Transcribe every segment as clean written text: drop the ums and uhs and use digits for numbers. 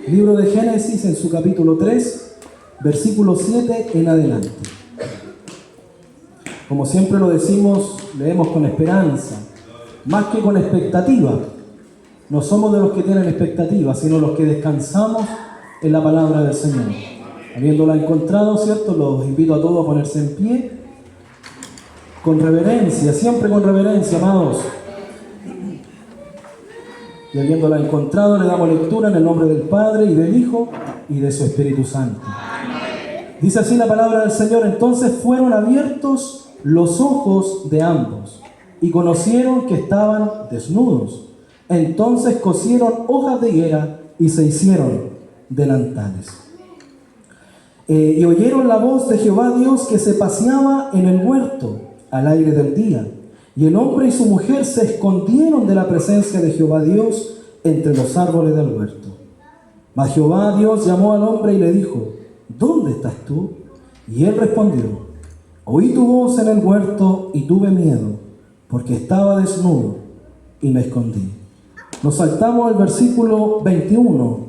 Libro de Génesis en su capítulo 3, versículo 7 en adelante. Como siempre lo decimos, leemos con esperanza, más que con expectativa. No somos de los que tienen expectativa, sino los que descansamos en la palabra del Señor. Habiéndola encontrado, ¿cierto? Los invito a todos a ponerse en pie, con reverencia, siempre con reverencia, amados. Y habiéndola encontrado, le damos lectura en el nombre del Padre, y del Hijo, y de su Espíritu Santo. Dice así la palabra del Señor: entonces fueron abiertos los ojos de ambos, y conocieron que estaban desnudos. Entonces cosieron hojas de higuera, y se hicieron delantales. Y oyeron la voz de Jehová Dios que se paseaba en el huerto al aire del día. Y el hombre y su mujer se escondieron de la presencia de Jehová Dios entre los árboles del huerto. Mas Jehová Dios llamó al hombre y le dijo: ¿dónde estás tú? Y él respondió: oí tu voz en el huerto y tuve miedo, porque estaba desnudo y me escondí. Nos saltamos al versículo 21.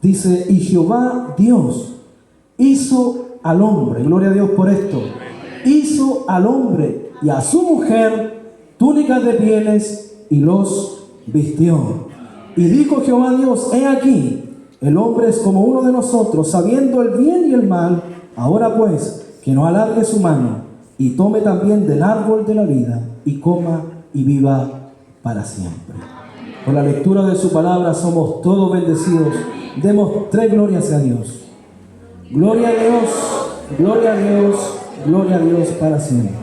Dice: y Jehová Dios hizo al hombre, gloria a Dios por esto, hizo al hombre y a su mujer túnicas de pieles y los vistió. Y dijo Jehová Dios: he aquí, el hombre es como uno de nosotros, sabiendo el bien y el mal. Ahora pues, que no alargue su mano y tome también del árbol de la vida y coma y viva para siempre. Por la lectura de su palabra somos todos bendecidos. Demos tres glorias a Dios. Gloria a Dios, gloria a Dios, gloria a Dios para siempre.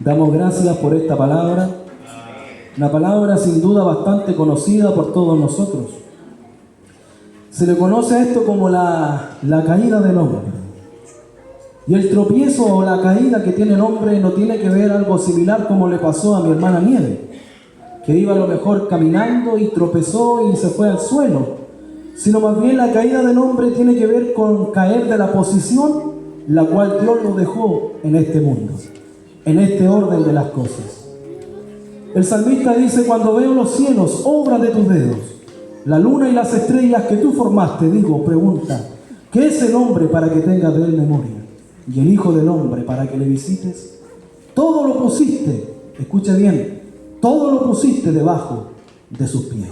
Damos gracias por esta palabra, una palabra sin duda bastante conocida por todos nosotros. Se le conoce a esto como la caída del hombre. Y el tropiezo o la caída que tiene el hombre no tiene que ver algo similar como le pasó a mi hermana Nieve, que iba a lo mejor caminando y tropezó y se fue al suelo, sino más bien la caída del hombre tiene que ver con caer de la posición la cual Dios lo dejó en este mundo, en este orden de las cosas. El salmista dice: cuando veo los cielos, obra de tus dedos, la luna y las estrellas que tú formaste, digo, pregunta, ¿qué es el hombre para que tengas de él memoria? Y el hijo del hombre para que le visites. Todo lo pusiste, escucha bien, todo lo pusiste debajo de sus pies.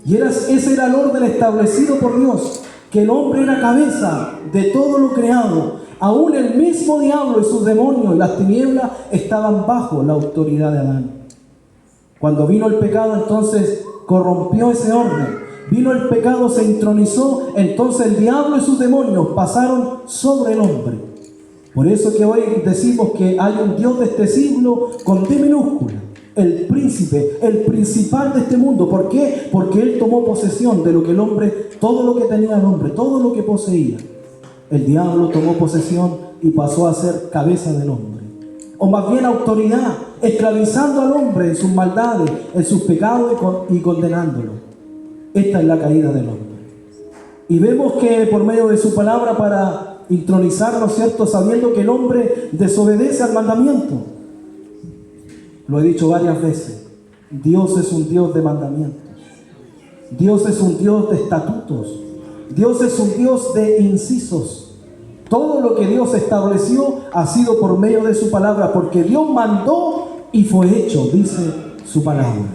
Y ese era el orden establecido por Dios, que el hombre era cabeza de todo lo creado. Aún el mismo diablo y sus demonios y las tinieblas estaban bajo la autoridad de Adán. Cuando vino el pecado, entonces corrompió ese orden. Vino el pecado, se intronizó, entonces el diablo y sus demonios pasaron sobre el hombre. Por eso que hoy decimos que hay un Dios de este siglo con D minúscula, el príncipe, el principal de este mundo. ¿Por qué? Porque él tomó posesión de lo que el hombre, todo lo que tenía el hombre, todo lo que poseía. El diablo tomó posesión y pasó a ser cabeza del hombre, o más bien autoridad, esclavizando al hombre en sus maldades, en sus pecados y condenándolo. Esta es la caída del hombre. Y vemos que por medio de su palabra, para intronizarlo, ¿cierto?, sabiendo que el hombre desobedece al mandamiento. Lo he dicho varias veces, Dios es un Dios de mandamientos. Dios es un Dios de estatutos. Dios es un Dios de incisos. Todo lo que Dios estableció ha sido por medio de su palabra, porque Dios mandó y fue hecho, dice su palabra.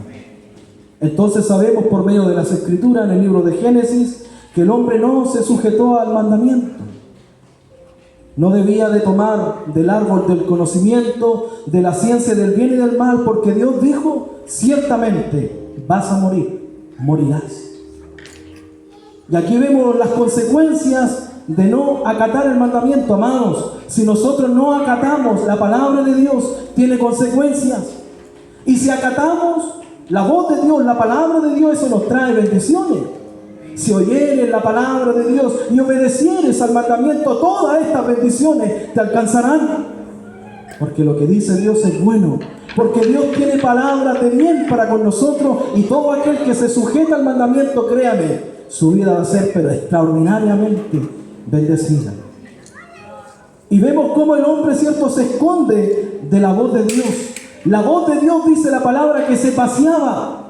Entonces sabemos por medio de las Escrituras en el libro de Génesis que el hombre no se sujetó al mandamiento. No debía de tomar del árbol del conocimiento, de la ciencia del bien y del mal, porque Dios dijo: ciertamente vas a morir, morirás. Y aquí vemos las consecuencias de no acatar el mandamiento, amados. Si nosotros no acatamos la palabra de Dios, tiene consecuencias. Y si acatamos la voz de Dios, la palabra de Dios, eso nos trae bendiciones. Si oyeres la palabra de Dios y obedecieres al mandamiento, todas estas bendiciones te alcanzarán. Porque lo que dice Dios es bueno. Porque Dios tiene palabras de bien para con nosotros, y todo aquel que se sujeta al mandamiento, créame, su vida va a ser pero extraordinariamente bendecida. Y vemos cómo el hombre, ¿cierto?, se esconde de la voz de Dios. La voz de Dios, dice la palabra, que se paseaba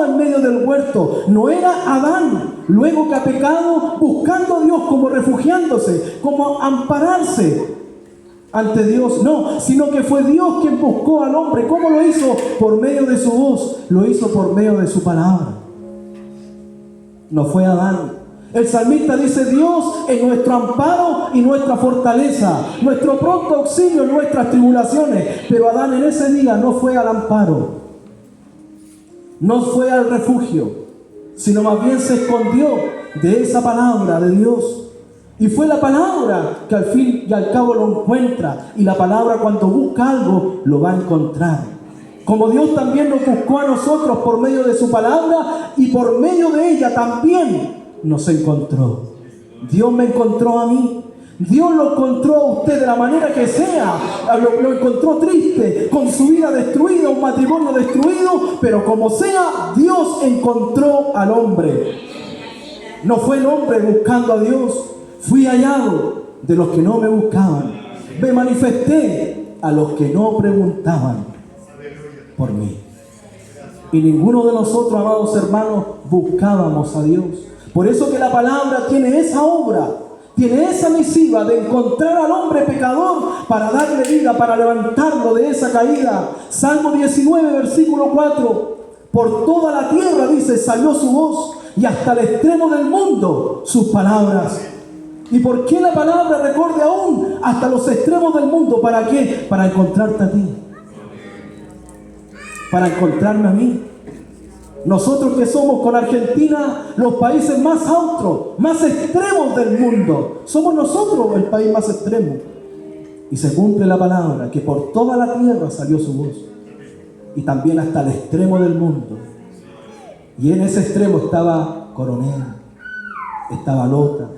en medio del huerto. No era Adán, luego que ha pecado, buscando a Dios, como refugiándose, como ampararse ante Dios. No, sino que fue Dios quien buscó al hombre. ¿Cómo lo hizo? Por medio de su voz. Lo hizo por medio de su palabra. No fue Adán. El salmista dice: Dios es nuestro amparo y nuestra fortaleza, nuestro pronto auxilio en nuestras tribulaciones. Pero Adán en ese día no fue al amparo, no fue al refugio, sino más bien se escondió de esa palabra de Dios. Y fue la palabra que al fin y al cabo lo encuentra. Y la palabra, cuando busca algo, lo va a encontrar. Como Dios también nos buscó a nosotros por medio de su palabra, y por medio de ella también nos encontró. Dios me encontró a mí. Dios lo encontró a usted de la manera que sea. Lo encontró triste, con su vida destruida, un matrimonio destruido, pero como sea, Dios encontró al hombre. No fue el hombre buscando a Dios. Fui hallado de los que no me buscaban. Me manifesté a los que no preguntaban por mí. Y ninguno de nosotros, amados hermanos, buscábamos a Dios. Por eso que la palabra tiene esa obra, tiene esa misiva de encontrar al hombre pecador para darle vida, para levantarlo de esa caída. Salmo 19, versículo 4. Por toda la tierra, dice, salió su voz, y hasta el extremo del mundo sus palabras. ¿Y por qué la palabra recorre aún hasta los extremos del mundo? ¿Para qué? Para encontrarte a ti, para encontrarme a mí. Nosotros que somos con Argentina los países más austros, más extremos del mundo, somos nosotros el país más extremo. Y se cumple la palabra, que por toda la tierra salió su voz, y también hasta el extremo del mundo. Y en ese extremo estaba Coronel, estaba Lota.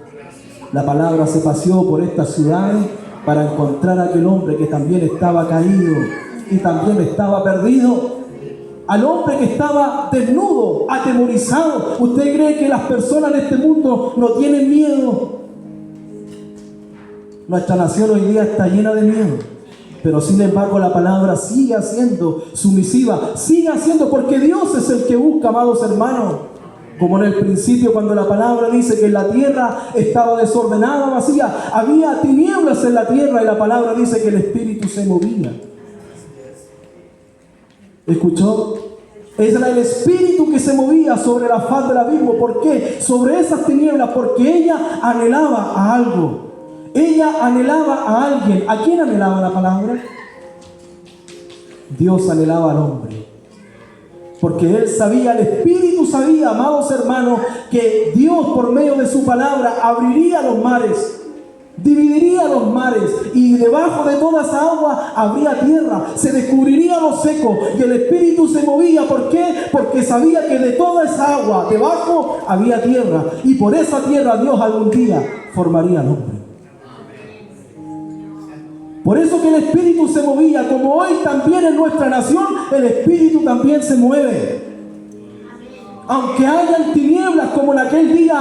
La palabra se paseó por estas ciudades para encontrar a aquel hombre que también estaba caído y también estaba perdido. Al hombre que estaba desnudo, atemorizado. ¿Usted cree que las personas en este mundo no tienen miedo? Nuestra nación hoy día está llena de miedo, pero sin embargo la palabra sigue siendo sumisiva, sigue siendo, porque Dios es el que busca, amados hermanos. Como en el principio, cuando la palabra dice que la tierra estaba desordenada, vacía, había tinieblas en la tierra, y la palabra dice que el Espíritu se movía. ¿Escuchó? Era el Espíritu que se movía sobre la faz del abismo. ¿Por qué? Sobre esas tinieblas, porque ella anhelaba a algo. Ella anhelaba a alguien. ¿A quién anhelaba la palabra? Dios anhelaba al hombre. Porque Él sabía, el Espíritu sabía, amados hermanos, que Dios por medio de su palabra abriría los mares, dividiría los mares, y debajo de toda esa agua habría tierra, se descubriría lo seco, y el Espíritu se movía. ¿Por qué? Porque sabía que de toda esa agua debajo había tierra, y por esa tierra Dios algún día formaría al hombre. Por eso que el Espíritu se movía, como hoy también en nuestra nación, el Espíritu también se mueve. Aunque hayan tinieblas como en aquel día,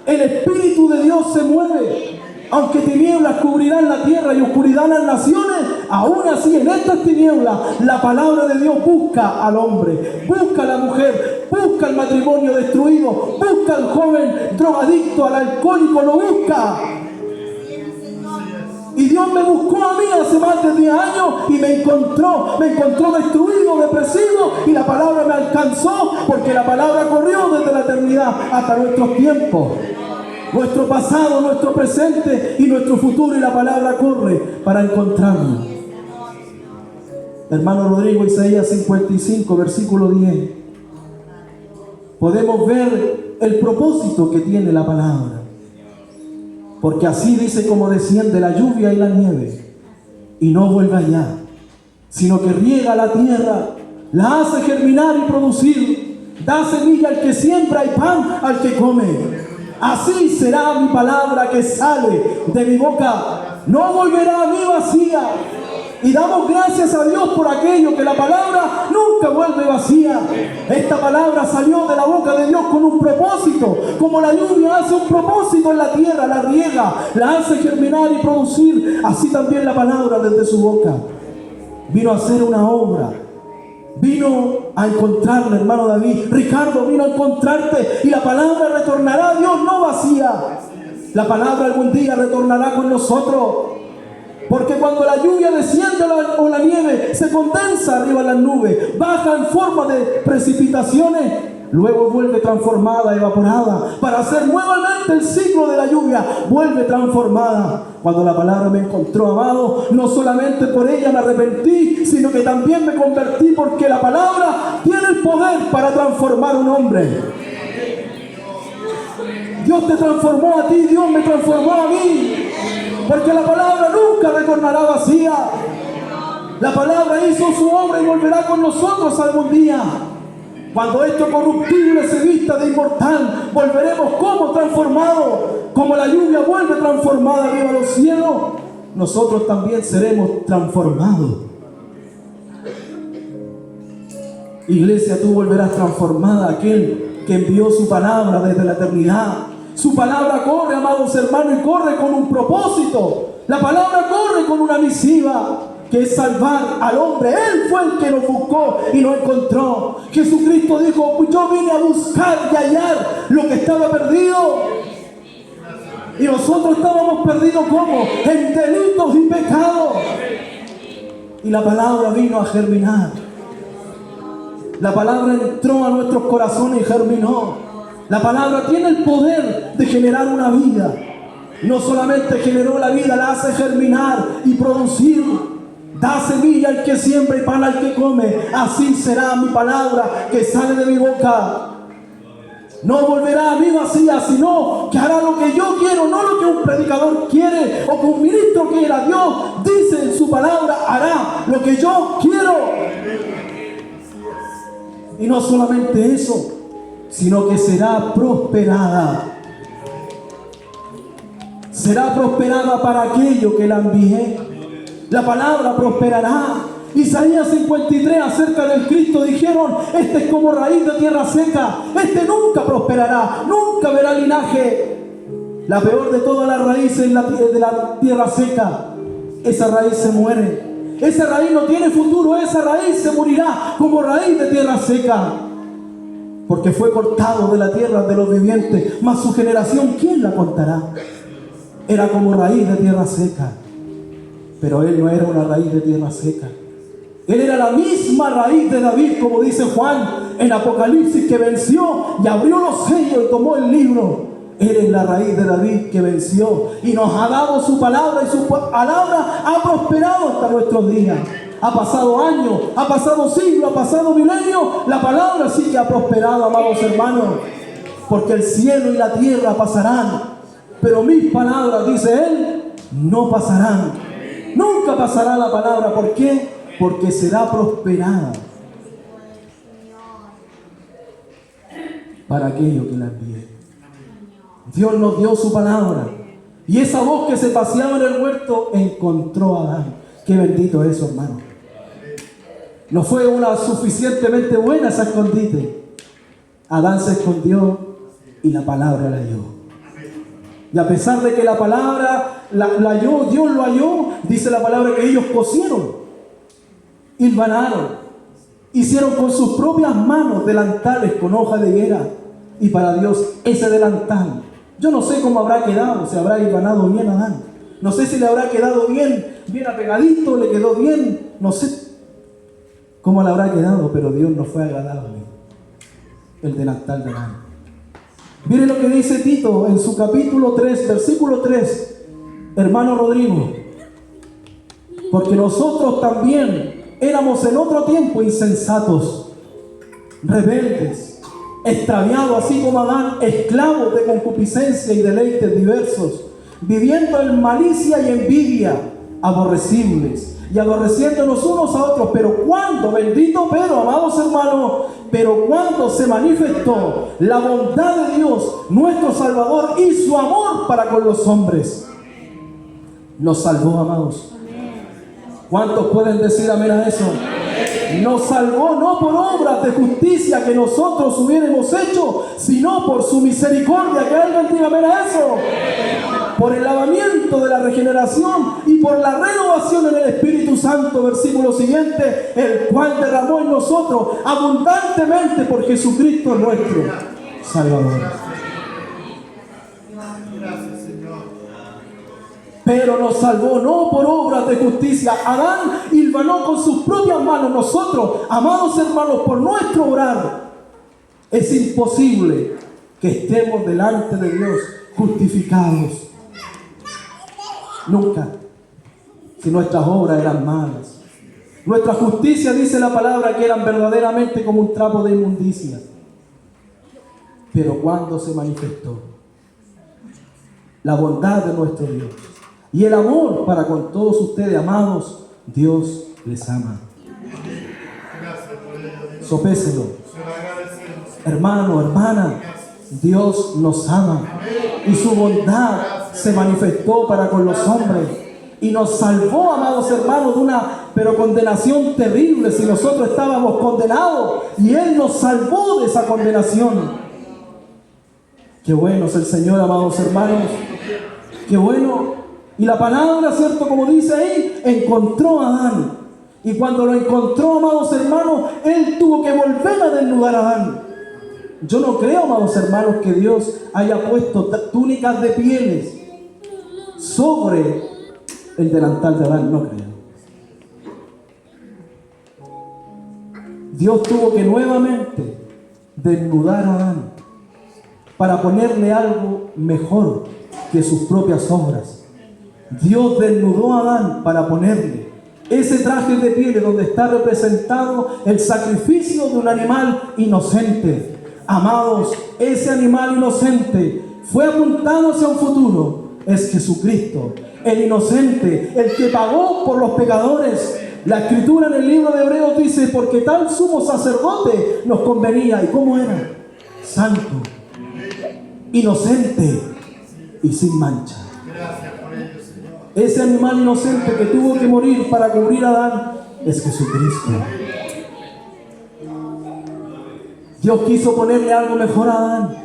el Espíritu de Dios se mueve. Aunque tinieblas cubrirán la tierra y oscuridad las naciones, aún así en estas tinieblas la palabra de Dios busca al hombre, busca a la mujer, busca al matrimonio destruido, busca al joven drogadicto, al alcohólico, lo busca. Y Dios me buscó a mí hace más de 10 años y me encontró destruido, depresivo, y la palabra me alcanzó, porque la palabra corrió desde la eternidad hasta nuestros tiempos. Nuestro pasado, nuestro presente y nuestro futuro, y la palabra corre para encontrarnos. Hermano Rodrigo, Isaías 55, versículo 10. Podemos ver el propósito que tiene la palabra. Porque así dice: como desciende la lluvia y la nieve, y no vuelve allá, sino que riega la tierra, la hace germinar y producir, da semilla al que siembra y pan al que come. Así será mi palabra que sale de mi boca, no volverá a mí vacía. Y damos gracias a Dios por aquello, que la palabra nunca vuelve vacía. Esta palabra salió de la boca de Dios con un propósito. Como la lluvia hace un propósito en la tierra, la riega, la hace germinar y producir, así también la palabra desde su boca. vino a hacer una obra. Vino a encontrarle, hermano David. Ricardo vino a encontrarte, y la palabra retornará a Dios, no vacía. La palabra algún día retornará con nosotros. Porque cuando la lluvia desciende o la nieve se condensa arriba en las nubes, baja en forma de precipitaciones, luego vuelve transformada, evaporada, para hacer nuevamente el ciclo de la lluvia, vuelve transformada. Cuando la palabra me encontró, amado, no solamente por ella me arrepentí, sino que también me convertí, porque la palabra tiene el poder para transformar un hombre. Dios te transformó a ti, Dios me transformó a mí, porque la palabra nunca retornará vacía. La palabra hizo su obra y volverá con nosotros algún día. Cuando esto corruptible se vista de inmortal, volveremos como transformados, como la lluvia vuelve transformada arriba a los cielos, nosotros también seremos transformados. Iglesia, tú volverás transformada, aquel que envió su palabra desde la eternidad. Su palabra corre, amados hermanos, y corre con un propósito. La palabra corre con una misiva, que es salvar al hombre. Él fue el que nos buscó y nos encontró. Jesucristo dijo: yo vine a buscar y hallar lo que estaba perdido. Y nosotros estábamos perdidos ¿cómo? En delitos y pecados. Y la palabra vino a germinar. La palabra entró a nuestros corazones y germinó. La palabra tiene el poder de generar una vida. No solamente generó la vida, la hace germinar y producir. Da semilla al que siembra y pan al que come. Así será mi palabra que sale de mi boca. No volverá a mí vacía, sino que hará lo que yo quiero, no lo que un predicador quiere o que un ministro quiera. Dios dice en su palabra: hará lo que yo quiero. Y no solamente eso, sino que será prosperada. Será prosperada para aquello que la envié. La palabra prosperará. Isaías 53 acerca del Cristo dijeron: este es como raíz de tierra seca, este nunca prosperará, nunca verá linaje. La peor de todas las raíces es la de la tierra seca. Esa raíz se muere. Esa raíz no tiene futuro, esa raíz se morirá como raíz de tierra seca. Porque fue cortado de la tierra de los vivientes, mas su generación, ¿quién la contará? Era como raíz de tierra seca. Pero él no era una raíz de tierra seca. Él era la misma raíz de David, como dice Juan en Apocalipsis, que venció y abrió los sellos y tomó el libro. Él es la raíz de David que venció y nos ha dado su palabra, y su palabra ha prosperado hasta nuestros días. Ha pasado años, ha pasado siglos, ha pasado milenios, la palabra sí que ha prosperado, amados hermanos. Porque el cielo y la tierra pasarán, pero mis palabras, dice él, no pasarán. Nunca pasará la palabra. ¿Por qué? Porque será prosperada para aquello que la envié. Dios nos dio su palabra, y esa voz que se paseaba en el huerto encontró a Adán. Qué bendito es eso, hermano. No fue una suficientemente buena esa escondite. Adán se escondió y la palabra la halló. Y a pesar de que la palabra la halló, Dios lo halló, dice la palabra que ellos cosieron, hilvanaron, hicieron con sus propias manos delantales con hoja de higuera. Y para Dios ese delantal, yo no sé cómo habrá quedado, se habrá hilvanado bien a Adán. No sé si le habrá quedado bien apegadito, le quedó bien, no sé cómo le habrá quedado, pero Dios no fue agradable el delantal de Adán. Miren lo que dice Tito en su capítulo 3, versículo 3, hermano Rodrigo. Porque nosotros también éramos en otro tiempo insensatos, rebeldes, extraviados así como Adán, esclavos de concupiscencia y deleites diversos, viviendo en malicia y envidia, aborrecibles y aborreciéndonos unos a otros. Pero cuando, bendito pero, amados hermanos, pero cuando se manifestó la bondad de Dios, nuestro Salvador, y su amor para con los hombres, nos salvó, amados. ¿Cuántos pueden decir amén a eso? Nos salvó no por obras de justicia que nosotros hubiéramos hecho, sino por su misericordia. Que alguien diga amén a eso. Por el lavamiento de la regeneración y por la renovación en el Espíritu Santo, versículo siguiente, el cual derramó en nosotros abundantemente por Jesucristo nuestro Salvador. Pero nos salvó no por obras de justicia. Adán hilvanó con sus propias manos. Nosotros, amados hermanos, por nuestro obrar, es imposible que estemos delante de Dios justificados. Nunca. Si nuestras obras eran malas. Nuestra justicia, dice la palabra, que eran verdaderamente como un trapo de inmundicia. Pero cuando se manifestó la bondad de nuestro Dios y el amor para con todos ustedes, amados, Dios les ama. Sopéselo. Hermano, hermana, Dios nos ama y su bondad se manifestó para con los hombres y nos salvó, amados hermanos, de una condenación terrible. Si nosotros estábamos condenados y Él nos salvó de esa condenación. Qué bueno es el Señor, amados hermanos. Qué bueno. Y la palabra, ¿cierto? Como dice ahí, encontró a Adán. Y cuando lo encontró, amados hermanos, Él tuvo que volver a desnudar a Adán. Yo no creo, amados hermanos, que Dios haya puesto túnicas de pieles sobre el delantal de Adán. No creo. Dios tuvo que nuevamente desnudar a Adán para ponerle algo mejor que sus propias obras. Dios desnudó a Adán para ponerle ese traje de piel donde está representado el sacrificio de un animal inocente. Amados, ese animal inocente fue apuntado hacia un futuro. Es Jesucristo, el inocente, el que pagó por los pecadores. La Escritura en el libro de Hebreos dice: porque tal sumo sacerdote nos convenía. ¿Y cómo era? Santo, inocente y sin mancha. Ese animal inocente que tuvo que morir para cubrir a Adán es Jesucristo. Dios quiso ponerle algo mejor a Adán.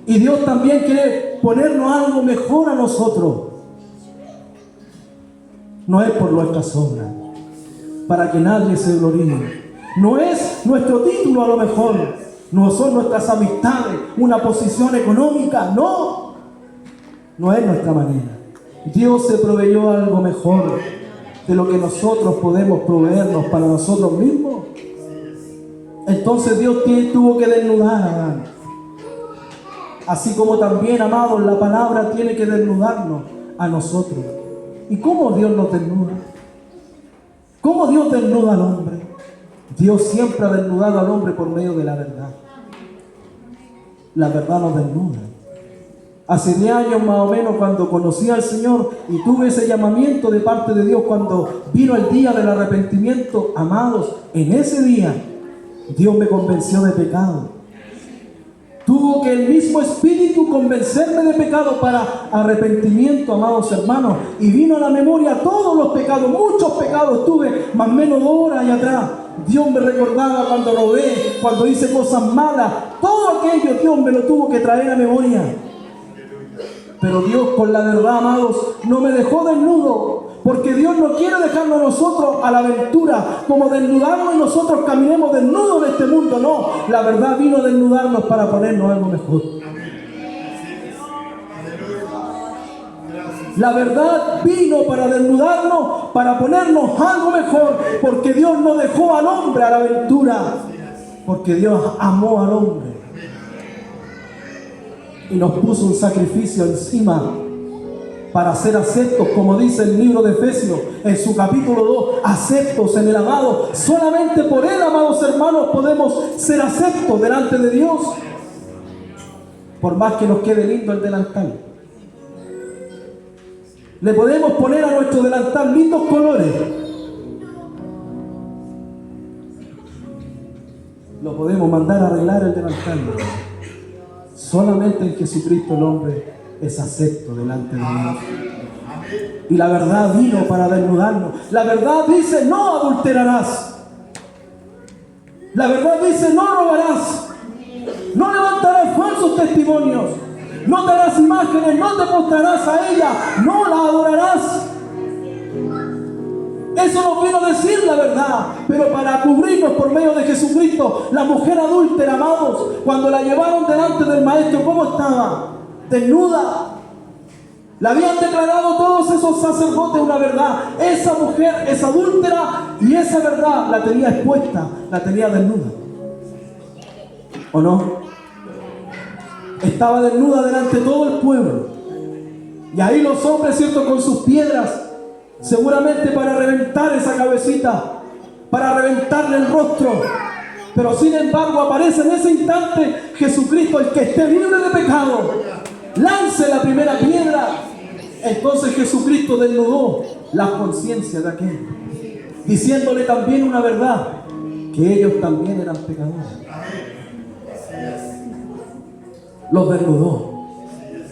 Y Dios también quiere ponernos algo mejor a nosotros. No es por nuestras obras, para que nadie se gloríe. No es nuestro título a lo mejor. No son nuestras amistades, una posición económica. No. No es nuestra manera. Dios se proveyó algo mejor de lo que nosotros podemos proveernos para nosotros mismos. Entonces Dios tuvo que desnudar a Adán. Así como también, amados, la palabra tiene que desnudarnos a nosotros. ¿Y cómo Dios nos desnuda? ¿Cómo Dios desnuda al hombre? Dios siempre ha desnudado al hombre por medio de la verdad. La verdad nos desnuda. Hace 10 años más o menos, cuando conocí al Señor y tuve ese llamamiento de parte de Dios, cuando vino el día del arrepentimiento, amados, en ese día Dios me convenció de pecado. Tuvo que el mismo Espíritu convencerme de pecado para arrepentimiento, amados hermanos. Y vino a la memoria todos los pecados, muchos pecados tuve, más o menos 2 horas allá atrás. Dios me recordaba cuando robé, cuando hice cosas malas. Todo aquello Dios me lo tuvo que traer a memoria. Pero Dios, con la verdad, amados, no me dejó desnudo. Porque Dios no quiere dejarnos a nosotros a la aventura, como desnudarnos y nosotros caminemos desnudos en este mundo. No, la verdad vino a desnudarnos para ponernos algo mejor. La verdad vino para desnudarnos, para ponernos algo mejor. Porque Dios no dejó al hombre a la aventura. Porque Dios amó al hombre. Y nos puso un sacrificio encima para ser aceptos, como dice el libro de Efesios en su capítulo 2, aceptos en el amado. Solamente por Él, amados hermanos, podemos ser aceptos delante de Dios. Por más que nos quede lindo el delantal, le podemos poner a nuestro delantal lindos colores. Lo podemos mandar a arreglar el delantal. Solamente en Jesucristo el hombre es acepto delante de Dios. Y la verdad vino para desnudarnos. La verdad dice: no adulterarás. La verdad dice: no robarás, no levantarás falsos testimonios, no te harás imágenes, no te postrarás a ella, no la adorarás. Eso nos vino a decir la verdad, pero para cubrirnos por medio de Jesucristo. La mujer adúltera, amados, cuando la llevaron delante del maestro, ¿cómo estaba? Desnuda. Le habían declarado todos esos sacerdotes una verdad. Esa mujer es adúltera y esa verdad la tenía expuesta, la tenía desnuda. ¿O no? Estaba desnuda delante de todo el pueblo. Y ahí los hombres, ¿cierto?, con sus piedras, seguramente para reventar esa cabecita, para reventarle el rostro. Pero sin embargo aparece en ese instante Jesucristo: el que esté libre de pecado, lance la primera piedra. Entonces Jesucristo desnudó la conciencia de aquel, diciéndole también una verdad: que ellos también eran pecadores. Los desnudó.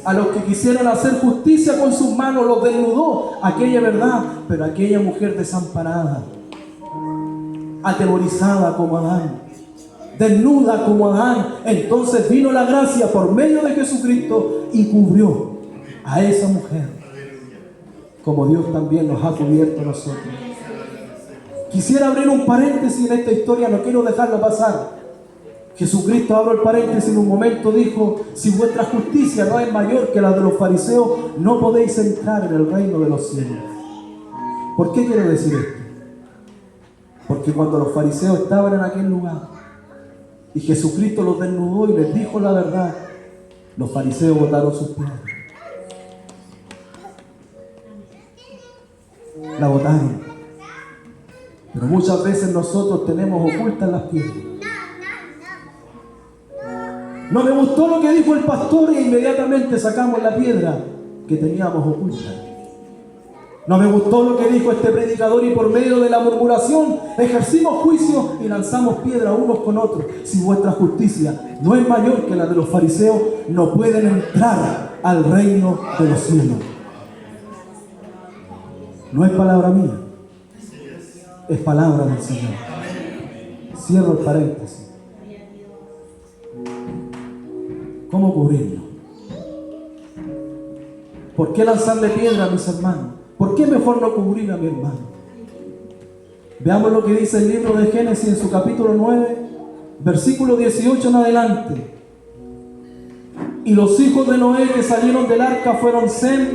A los que quisieron hacer justicia con sus manos, los desnudó. Aquella verdad. Pero aquella mujer desamparada, atemorizada como Adán, desnuda como Adán, entonces vino la gracia por medio de Jesucristo y cubrió a esa mujer, como Dios también nos ha cubierto a nosotros. Quisiera abrir un paréntesis en esta historia, no quiero dejarlo pasar. Jesucristo, abro el paréntesis, en un momento dijo: si vuestra justicia no es mayor que la de los fariseos, no podéis entrar en el reino de los cielos. ¿Por qué quiero decir esto? Porque cuando los fariseos estaban en aquel lugar y Jesucristo los desnudó y les dijo la verdad, los fariseos botaron sus piedras. La botaron. Pero muchas veces nosotros tenemos ocultas las piedras. No me gustó lo que dijo el pastor e inmediatamente sacamos la piedra que teníamos oculta. No me gustó lo que dijo este predicador y por medio de la murmuración ejercimos juicio y lanzamos piedra unos con otros. Si vuestra justicia no es mayor que la de los fariseos, no pueden entrar al reino de los cielos. No es palabra mía, es palabra del Señor. Cierro el paréntesis. ¿Cómo cubrirlo? ¿Por qué lanzarle piedra a mis hermanos? ¿Por qué mejor no cubrir a mi hermano? Veamos lo que dice el libro de Génesis en su capítulo 9, versículo 18 en adelante. Y los hijos de Noé que salieron del arca fueron Sem,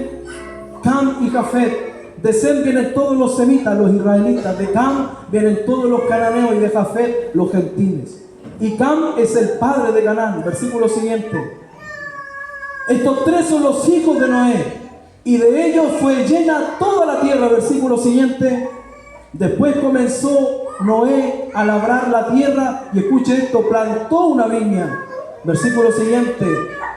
Cam y Jafet. De Sem vienen todos los semitas, los israelitas. De Cam vienen todos los cananeos y de Jafet los gentiles. Y Cam es el padre de Canaán. Versículo siguiente. Estos tres son los hijos de Noé, y de ellos fue llena toda la tierra. Versículo siguiente. Después comenzó Noé a labrar la tierra, y escuche esto, plantó una viña. Versículo siguiente.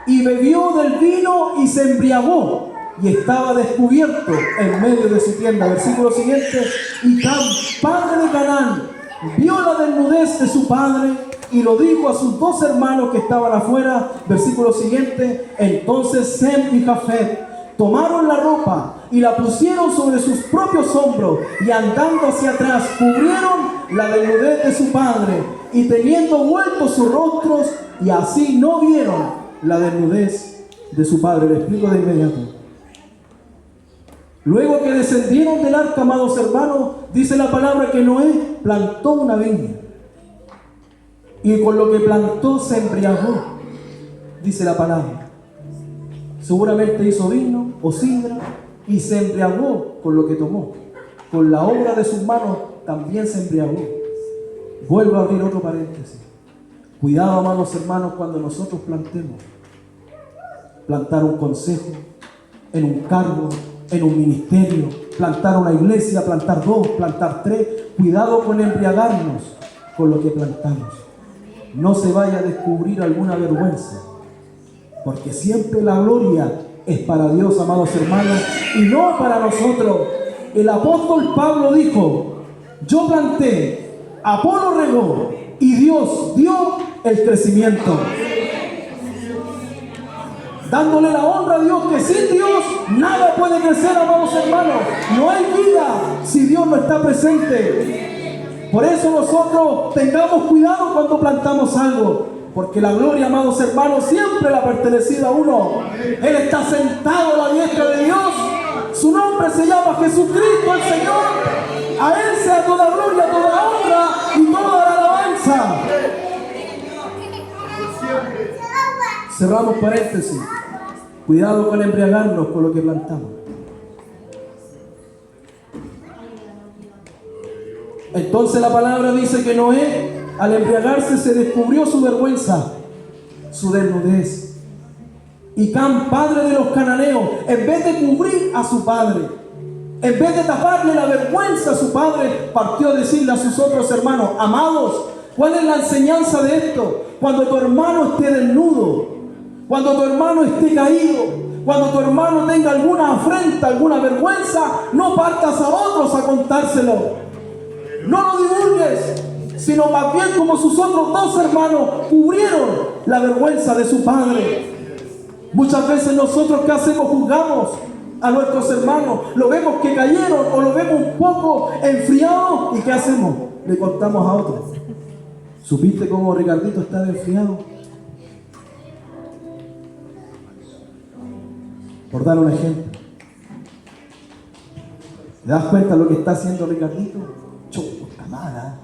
Y bebió del vino y se embriagó, y estaba descubierto en medio de su tienda. Versículo siguiente. Y Cam, padre de Canaán, vio la desnudez de su padre y lo dijo a sus dos hermanos que estaban afuera. Versículo siguiente. Entonces Sem y Jafet tomaron la ropa y la pusieron sobre sus propios hombros, y andando hacia atrás cubrieron la desnudez de su padre, y teniendo vueltos sus rostros, y así no vieron la desnudez de su padre. Le explico de inmediato. Luego que descendieron del arca, amados hermanos, dice la palabra que Noé plantó una viña, y con lo que plantó se embriagó, dice la palabra. Seguramente hizo vino o sidra y se embriagó con lo que tomó. Con la obra de sus manos también se embriagó. Vuelvo a abrir otro paréntesis. Cuidado, amados hermanos, cuando nosotros plantemos. Plantar un consejo, en un cargo, en un ministerio, plantar una iglesia, plantar dos, plantar tres. Cuidado con embriagarnos con lo que plantamos. No se vaya a descubrir alguna vergüenza, porque siempre la gloria es para Dios, amados hermanos, y no para nosotros. El apóstol Pablo dijo: yo planté, Apolo regó, y Dios dio el crecimiento. Dándole la honra a Dios, que sin Dios nada puede crecer, amados hermanos. No hay vida si Dios no está presente. Por eso nosotros tengamos cuidado cuando plantamos algo, porque la gloria, amados hermanos, siempre le ha pertenecido a uno. Él está sentado a la diestra de Dios. Su nombre se llama Jesucristo el Señor. A Él sea toda gloria, toda honra y toda la alabanza. Cerramos paréntesis. Cuidado con embriagarnos con lo que plantamos. Entonces la palabra dice que Noé, al embriagarse, se descubrió su vergüenza, su desnudez. Y Cam, padre de los cananeos, en vez de cubrir a su padre, en vez de taparle la vergüenza a su padre, partió a decirle a sus otros hermanos: amados, ¿cuál es la enseñanza de esto? Cuando tu hermano esté desnudo, cuando tu hermano esté caído, cuando tu hermano tenga alguna afrenta, alguna vergüenza, no partas a otros a contárselo. No lo divulgues, sino más bien como sus otros dos hermanos cubrieron la vergüenza de su padre. Muchas veces nosotros, ¿qué hacemos? Juzgamos a nuestros hermanos, lo vemos que cayeron o lo vemos un poco enfriado, ¿y qué hacemos? Le contamos a otros: ¿supiste cómo Ricardito está enfriado? Por dar un ejemplo. ¿Te das cuenta de lo que está haciendo Ricardito? Está mala.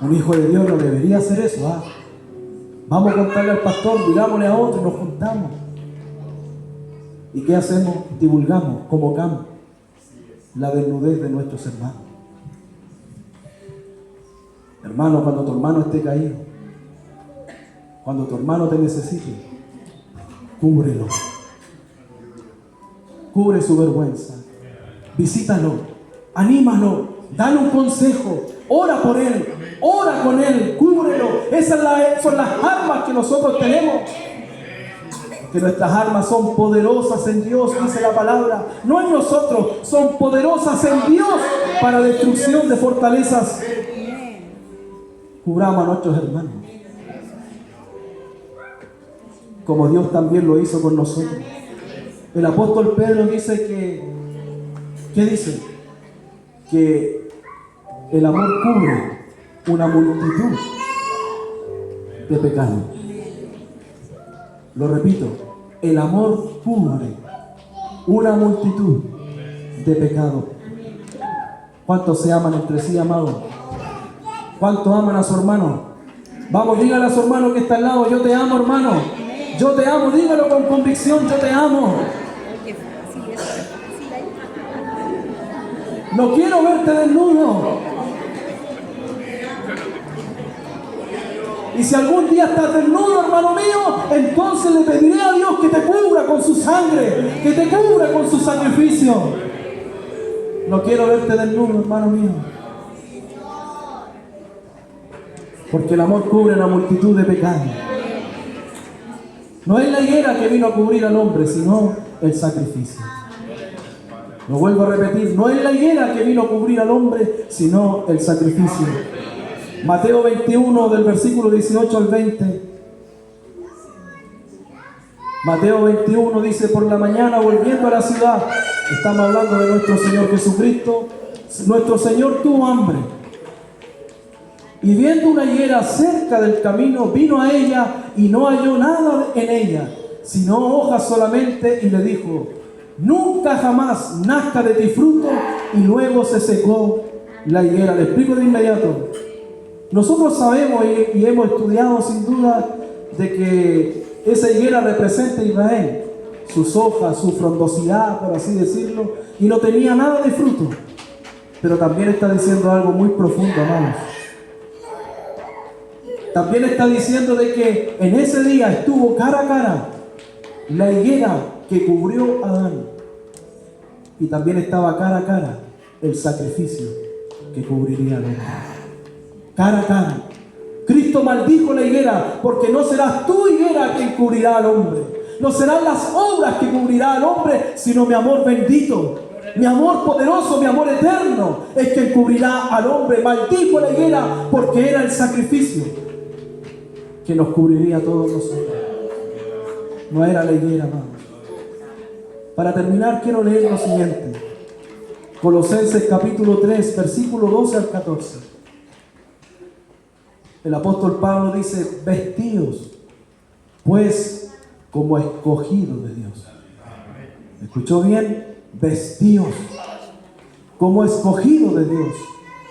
Un hijo de Dios no debería hacer eso. Vamos a contarle al pastor, digámosle a otro y nos juntamos. ¿Y qué hacemos? Divulgamos como Cam la desnudez de nuestros hermanos. Hermano, cuando tu hermano esté caído, cuando tu hermano te necesite, cúbrelo. Cubre su vergüenza. Visítalo, anímalo, dale un consejo, ora por él, ora con él, cúbrelo. Esas son las armas que nosotros tenemos. Que nuestras armas son poderosas en Dios, dice la palabra. No en nosotros, son poderosas en Dios para destrucción de fortalezas. Cubramos a nuestros hermanos, como Dios también lo hizo con nosotros. El apóstol Pedro dice ¿qué dice? Que el amor cubre una multitud de pecados. Lo repito, el amor cubre una multitud de pecados. ¿Cuántos se aman entre sí, amados? ¿Cuántos aman a su hermano? Vamos, dígale a su hermano que está al lado: yo te amo, hermano. Yo te amo, dígalo con convicción: yo te amo. No quiero verte desnudo. Y si algún día estás desnudo, hermano mío, entonces le pediré a Dios que te cubra con su sangre, que te cubra con su sacrificio. No quiero verte desnudo, hermano mío. Porque el amor cubre una multitud de pecados. No es la higuera que vino a cubrir al hombre, sino el sacrificio. Lo vuelvo a repetir, no es la higuera que vino a cubrir al hombre, sino el sacrificio. Mateo 21, del versículo 18 al 20. Mateo 21 dice: por la mañana, volviendo a la ciudad, estamos hablando de nuestro Señor Jesucristo, nuestro Señor tuvo hambre. Y viendo una higuera cerca del camino, vino a ella y no halló nada en ella, sino hojas solamente, y le dijo: nunca jamás nazca de ti fruto. Y luego se secó la higuera. Le explico de inmediato. Nosotros sabemos y hemos estudiado sin duda de que esa higuera representa a Israel, sus hojas, su frondosidad, por así decirlo, y no tenía nada de fruto. Pero también está diciendo algo muy profundo, amados. También está diciendo de que en ese día estuvo cara a cara la higuera que cubrió a Adán, y también estaba cara a cara el sacrificio que cubriría al hombre. Cara a cara. Cristo maldijo la higuera, porque no serás tú, higuera, quien cubrirá al hombre. No serán las obras que cubrirá al hombre, sino mi amor bendito, mi amor poderoso, mi amor eterno es quien cubrirá al hombre. Maldijo la higuera porque era el sacrificio que nos cubriría a todos nosotros. No era la higuera, hermanos. Para terminar, quiero leer lo siguiente. Colosenses capítulo 3, versículo 12 al 14. El apóstol Pablo dice, vestíos, pues, como escogidos de Dios. ¿Escuchó bien? Vestíos, como escogidos de Dios,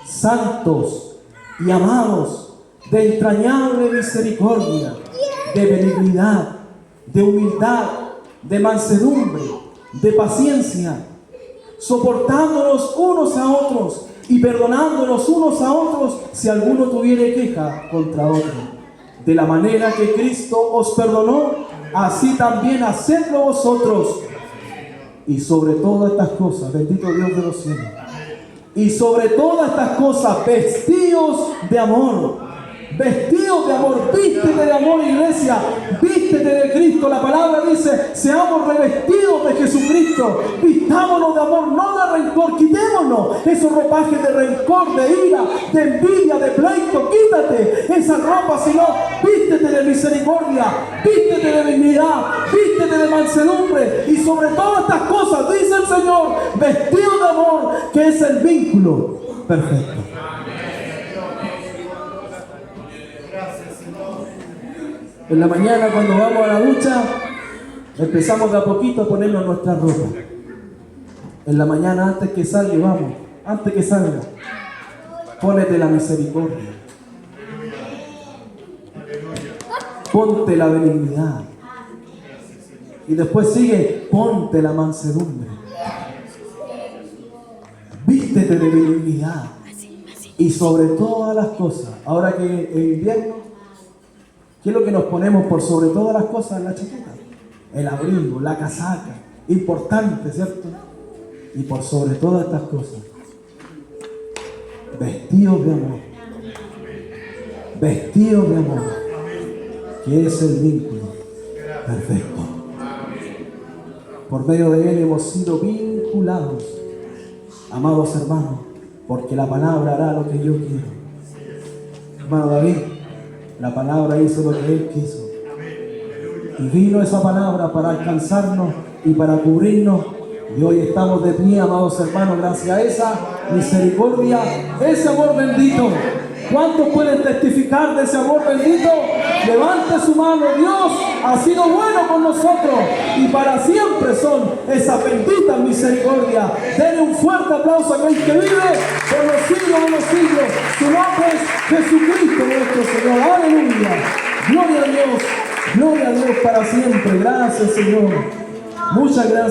santos y amados, de entrañable misericordia, de benignidad, de humildad, de mansedumbre, de paciencia, soportándonos unos a otros y perdonándonos unos a otros si alguno tuviere queja contra otro. De la manera que Cristo os perdonó, así también hacedlo vosotros. Y sobre todas estas cosas, bendito Dios de los cielos, y sobre todas estas cosas, vestíos de amor. Vestidos de amor, vístete de amor, iglesia, vístete de Cristo. La palabra dice, seamos revestidos de Jesucristo, vistámonos de amor, no de rencor, quitémonos esos ropajes de rencor, de ira, de envidia, de pleito, quítate esa ropa, sino vístete de misericordia, vístete de benignidad, vístete de mansedumbre, y sobre todas estas cosas, dice el Señor, vestido de amor, que es el vínculo perfecto. En la mañana, cuando vamos a la ducha, empezamos de a poquito a ponernos nuestra ropa. En la mañana, antes que salga, pónete la misericordia. Ponte la benignidad. Y después sigue, ponte la mansedumbre. Vístete de benignidad. Y sobre todas las cosas, ahora que en invierno, ¿qué es lo que nos ponemos por sobre todas las cosas en la chaqueta? El abrigo, la casaca, importante, ¿cierto? Y por sobre todas estas cosas, vestidos de amor, que es el vínculo perfecto. Por medio de él hemos sido vinculados, amados hermanos, porque la palabra hará lo que yo quiero. Hermano David, la palabra hizo lo que él quiso. Y vino esa palabra para alcanzarnos y para cubrirnos. Y hoy estamos de pie, amados hermanos, gracias a esa misericordia, ese amor bendito. ¿Cuántos pueden testificar de ese amor bendito? Levante su mano. Dios ha sido bueno con nosotros y para siempre son esas benditas misericordias. Denle un fuerte aplauso a aquel que vive por los siglos de los siglos. Su nombre es Jesucristo nuestro Señor. Aleluya. Gloria a Dios. Gloria a Dios para siempre. Gracias, Señor. Muchas gracias.